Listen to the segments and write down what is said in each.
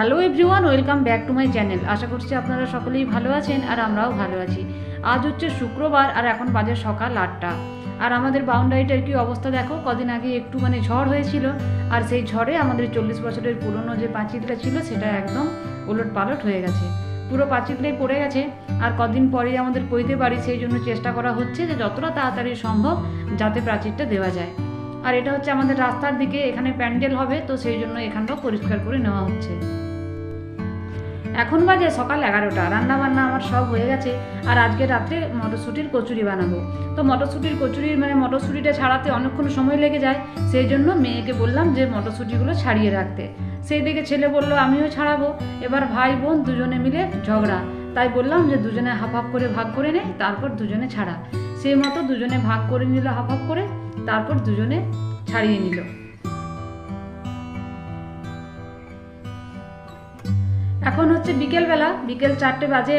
Hello everyone, welcome back to my channel. আশা করছি আপনারা সকলেই ভালো আছেন আর আমরাও ভালো আছি। আজ হচ্ছে শুক্রবার আর এখন বাজে সকাল 8টা। আর আমাদের বাউন্ডারিটার কি অবস্থা দেখো, কদিন আগে একটু ঝড় হয়েছিল আর সেই ঝড়ে আমাদের 40 বছরের পুরনো যে পাঁচিলটা ছিল সেটা একদম ওলট পালট হয়ে গেছে, পুরো পাঁচিলটাই পড়ে গেছে। আর কদিন পরেই আমাদের পৈতে বাড়ি, সেই জন্য চেষ্টা করা হচ্ছে যে যতটা তাড়াতাড়ি সম্ভব যাতে প্রাচীরটা দেওয়া যায়। আর এটা হচ্ছে আমাদের রাস্তার দিকে, এখানে প্যান্ডেল হবে, তো সেই জন্য এখানটাও পরিষ্কার করে নেওয়া হচ্ছে। এখন বাজে সকাল 11টা, রান্নাবান্না আমার সব হয়ে গেছে। আর আজকে রাত্রে মটরশুঁটির কচুরি বানাবো। তো মটরশুঁটির কচুরির মটরশুঁটিটা ছাড়াতে অনেকক্ষণ সময় লেগে যায়, সেই জন্য মেয়েকে বললাম যে মটরশুঁটিগুলো ছাড়িয়ে রাখতে। সেই দিকে ছেলে বললো আমিও ছাড়াবো। এবার ভাই বোন দুজনে মিলে ঝগড়া, তাই বললাম যে দুজনে হাফ হাফ করে ভাগ করে নেয়, তারপর দুজনে ছাড়া। সেই মতো দুজনে ভাগ করে নিল হাফ হাফ করে, তারপর দুজনে ছাড়িয়ে নিল। এখন হচ্ছে বিকেলবেলা, বিকেল 4টে বাজে।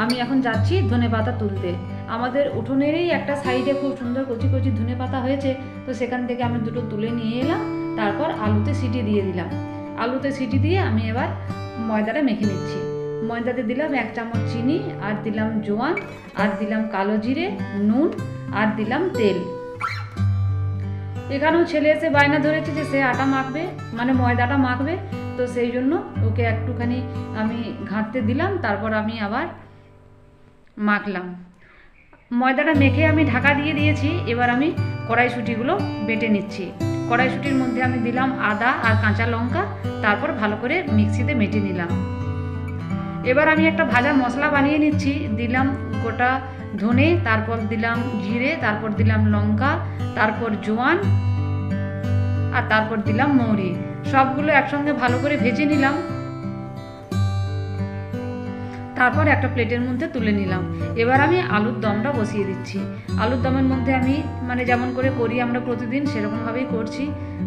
আমি এখন যাচ্ছি ধনেপাতা তুলতে। আমাদের উঠোনেরই একটা সাইডে খুব সুন্দর কচি কচি ধনেপাতা হয়েছে, তো সেখান থেকে আমি দুটো তুলে নিয়ে এলাম। তারপর আলুতে সিটি দিয়ে দিলাম। আলুতে সিটি দিয়ে আমি এবার ময়দাটা মেখে নিচ্ছি। ময়দাতে দিলাম 1 চামচ চিনি, আর দিলাম জোয়ান, আর দিলাম কালো জিরে, নুন, আর দিলাম তেল। এখানেও ছেলে এসে বায়না ধরেছে যে সে আটা মাখবে, ময়দাটা মাখবে, তো সেই জন্য ওকে একটুখানি আমি ঘাঁটতে দিলাম। তারপর আমি আবার মাখলাম। ময়দাটা মেখে আমি ঢাকা দিয়ে দিয়েছি। এবার আমি কড়াইশুঁটিগুলো বেটে নিচ্ছি। কড়াইশুঁটির মধ্যে আমি দিলাম আদা আর কাঁচা লঙ্কা, তারপর ভালো করে মিক্সিতে মেটে নিলাম। এবার আমি একটা ভাজা মশলা বানিয়ে নিচ্ছি। দিলাম গোটা ধনে, তারপর দিলাম জিরে, তারপর দিলাম লঙ্কা, তারপর জোয়ান, আর তারপর দিলাম মৌরি। সবগুলো একসঙ্গে ভালো করে ভেজে নিলাম। তারপর একটা প্লেটের মধ্যে তুলে নিলাম। এবার আমি আলুর দমটা বসিয়ে দিচ্ছি। আলুর দমের মধ্যে আমি যেমন করে করি আমরা প্রতিদিন, সেরকমভাবেই করছি।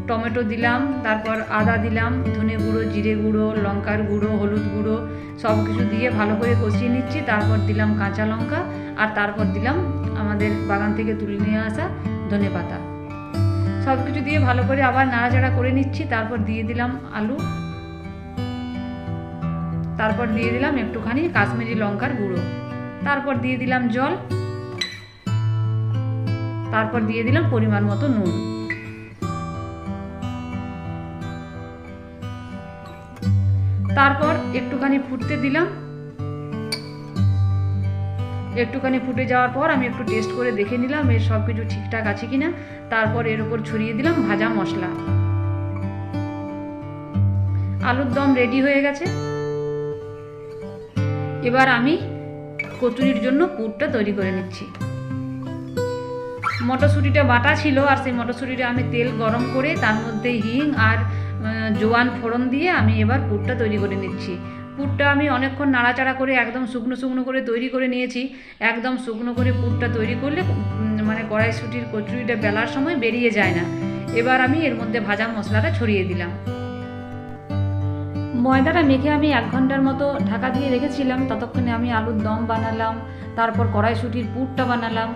টমেটো দিলাম, তারপর আদা দিলাম, ধনে গুঁড়ো, জিরে গুঁড়ো, লঙ্কার গুঁড়ো, হলুদ গুঁড়ো, সব কিছু দিয়ে ভালো করে কষিয়ে নিচ্ছি। তারপর দিলাম কাঁচা লঙ্কা, আর তারপর দিলাম আমাদের বাগান থেকে তুলে নিয়ে আসা ধনেপাতা। সব কিছু দিয়ে ভালো করে আবার নাড়াচাড়া করে নিচ্ছি। তারপর দিয়ে দিলাম আলু, তারপর দিয়ে দিলাম একটুখানি কাশ্মীরি লঙ্কার গুঁড়ো, তারপর দিয়ে দিলাম জল, তারপর দিয়ে দিলাম পরিমাণ মতো নুন। তারপর একটুখানি ফুটতে দিলাম। একটুখানি ফুটে যাওয়ার পর আমি একটু টেস্ট করে দেখে নিলাম এর সব কিছু ঠিকঠাক আছে কিনা। তারপর এর উপর ছড়িয়ে দিলাম ভাজা মশলা। আলুর দম রেডি হয়ে গেছে। এবার আমি কচুরির জন্য পুরটা তৈরি করে নিচ্ছি। মটরশুঁটিটা বাটা ছিল, আর সেই মটরশুঁটিটা আমি তেল গরম করে তার মধ্যে হিং আর জোয়ান ফোড়ন দিয়ে আমি এবার পুরটা তৈরি করে নিচ্ছি। পুরটা আমি অনেকক্ষণ নাড়াচাড়া করে একদম শুকনো শুকনো করে তৈরি করে নিয়েছি। একদম শুকনো করে পুরটা তৈরি করলে কড়াইশুঁটির কচুরিটা বেলার সময় বেরিয়ে যায় না। এবার আমি এর মধ্যে ভাজা মশলাটা ছড়িয়ে দিলাম। ময়দাটা মেখে আমি 1 ঘন্টার মতো ঢাকা দিয়ে রেখেছিলাম। ততক্ষণে আমি আলুর দম বানালাম, তারপর কড়াইশুঁটির পুরটা বানালাম।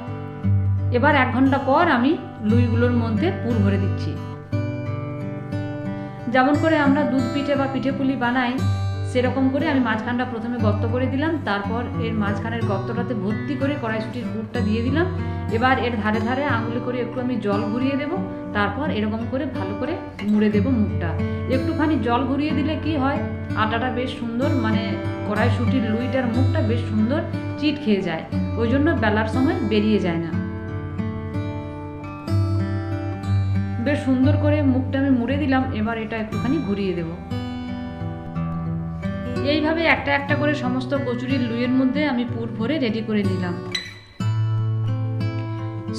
এবার 1 ঘন্টা পর আমি লুইগুলোর মধ্যে পুর ভরে দিচ্ছি। যেমন করে আমরা দুধ পিঠে বা পিঠে পুলি বানাই, সেরকম করে আমি মাঝখানটা প্রথমে গর্ত করে দিলাম। তারপর এর মাঝখানের গর্তটাতে ভর্তি করে কড়াইশুঁটির পুরটা দিয়ে দিলাম। এবার এর ধারে ধারে আঙুলে করে একটু আমি জল ঘুরিয়ে দেব। তারপর এরকম করে ভালো করে মুড়ে দেব মুখটা। একটুখানি জল ঘুরিয়ে দিলে কি হয়, আটাটা বেশ সুন্দর, কড়াইশুঁটির লুইটার মুখটা বেশ সুন্দর চিট খেয়ে যায়, ওই জন্য বেলার সময় বেরিয়ে যায় না। বেশ সুন্দর করে মুখটা আমি মুড়ে দিলাম। এবার এটা একটুখানি ঘুরিয়ে দেব। এইভাবে একটা একটা করে সমস্ত কচুরির লুইয়ের মধ্যে আমি পুর ভরে রেডি করে নিলাম।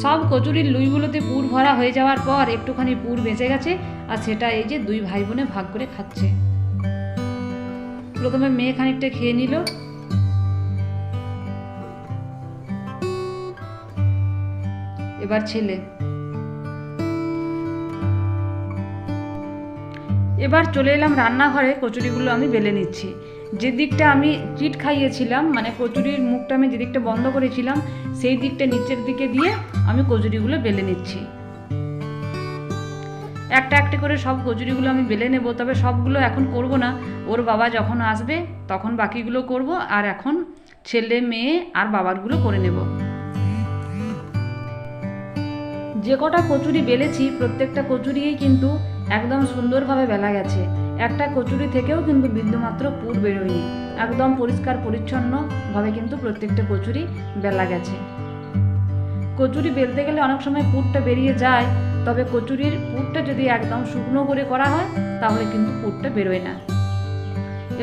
সব কচুরির লুইগুলোতে পুর ভরা হয়ে যাওয়ার পর একটুখানি পুর বেঁচে গেছে, আর সেটা এই যে 2 ভাই বোনে ভাগ করে খাচ্ছে। প্রথমে মেয়ে খানিকটা খেয়ে নিল, এবার ছেলে। এবার চলে এলাম রান্নাঘরে। কচুরিগুলো আমি বেলে নিচ্ছি। যে দিকটা আমি চিট খাইয়েছিলাম, কচুরির মুখটা আমি যে দিকটা বন্ধ করেছিলাম, সেই দিকটা নিচের দিকে দিয়ে আমি কচুরিগুলো বেলে নিচ্ছি। একটা একটা করে সব কচুরিগুলো আমি বেলে নেব, তবে সবগুলো এখন করব না, ওর বাবা যখন আসবে তখন বাকিগুলো করব, আর এখন ছেলে মেয়ে আর বাবারগুলো করে নেব। যে কটা কচুরি বেলেছি প্রত্যেকটা কচুরিই কিন্তু একদম সুন্দরভাবে বেলা গেছে, একটা কচুরি থেকেও কিন্তু বিন্দুমাত্র পুর বেরোয়নি, একদম পরিষ্কার পরিচ্ছন্নভাবে কিন্তু প্রত্যেকটা কচুরি বেলা গেছে। কচুরি বেলতে গেলে অনেক সময় পুরটা বেরিয়ে যায়, তবে কচুরির পুরটা যদি একদম শুকনো করে করা হয় তাহলে কিন্তু পুরটা বেরোয় না।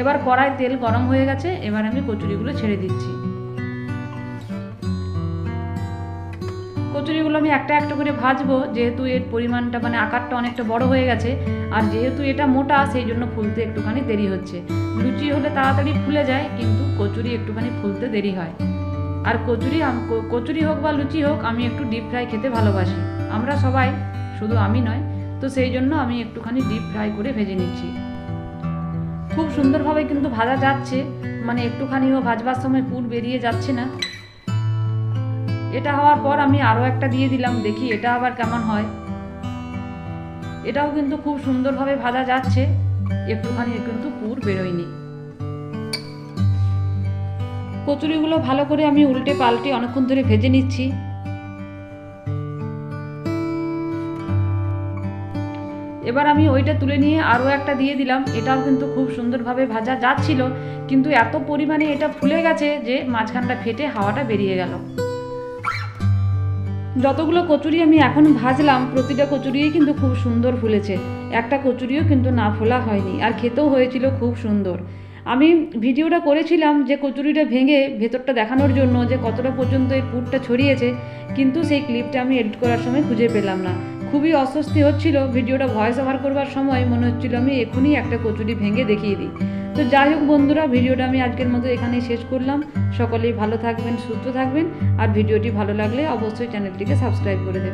এবার কড়াই তেল গরম হয়ে গেছে, এবার আমি কচুরিগুলো ছেড়ে দিচ্ছি। কচুরিগুলো আমি একটা একটা করে ভাজবো, যেহেতু এর পরিমাণটা মানে আকারটা অনেকটা বড় হয়ে গেছে, আর যেহেতু এটা মোটা সেই জন্য ফুলতে একটুখানি দেরি হচ্ছে। লুচি হলে তাড়াতাড়ি ফুলে যায়, কিন্তু কচুরি একটুখানি ফুলতে দেরি হয়। আর কচুরি হোক বা লুচি হোক, আমি একটু ডিপ ফ্রাই খেতে ভালোবাসি, আমরা সবাই, শুধু আমি নয়, তো সেই জন্য আমি একটুখানি ডিপ ফ্রাই করে ভেজে নিচ্ছি। খুব সুন্দরভাবে কিন্তু ভাজা যাচ্ছে, মানে একটুখানিও ভাজবার সময় পুর বেরিয়ে যাচ্ছে না। এটা হওয়ার পর আমি আরও একটা দিয়ে দিলাম, দেখি এটা আবার কেমন হয়। এটাও কিন্তু খুব সুন্দরভাবে ভাজা যাচ্ছে, একটুখানি কিন্তু পুর বেরোয়নি। কচুরিগুলো ভালো করে আমি উল্টে পাল্টে অনেকক্ষণ ধরে ভেজে নিচ্ছি। এবার আমি ওইটা তুলে নিয়ে আরও একটা দিয়ে দিলাম, এটাও কিন্তু খুব সুন্দরভাবে ভাজা যাচ্ছিল, কিন্তু এত পরিমাণে এটা ফুলে গেছে যে মাঝখানটা ফেটে হাওয়াটা বেরিয়ে গেল। যতগুলো কচুরি আমি এখন ভাজলাম প্রতিটা কচুরিই কিন্তু খুব সুন্দর ফুলেছে, একটা কচুরিও কিন্তু না ফোলা হয়নি, আর খেতেও হয়েছিল খুব সুন্দর। আমি ভিডিওটা করেছিলাম যে কচুরিটা ভেঙে ভেতরটা দেখানোর জন্য যে কতটা পর্যন্ত এর পুরটা ছড়িয়েছে, কিন্তু সেই ক্লিপটা আমি এডিট করার সময় খুঁজে পেলাম না। খুবই অস্বস্তি হচ্ছিল, ভিডিওটা ভয়েস ওভার করবার সময় মনে হচ্ছিল আমি এখনই একটা কচুরি ভেঙে দেখিয়ে দিই। তো যাই হোক বন্ধুরা, ভিডিওটা আমি আজকের মতো এখানেই শেষ করলাম। সকলেই ভালো থাকবেন, সুস্থ থাকবেন, আর ভিডিওটি ভালো লাগলে অবশ্যই চ্যানেলটিকে সাবস্ক্রাইব করে দেবেন।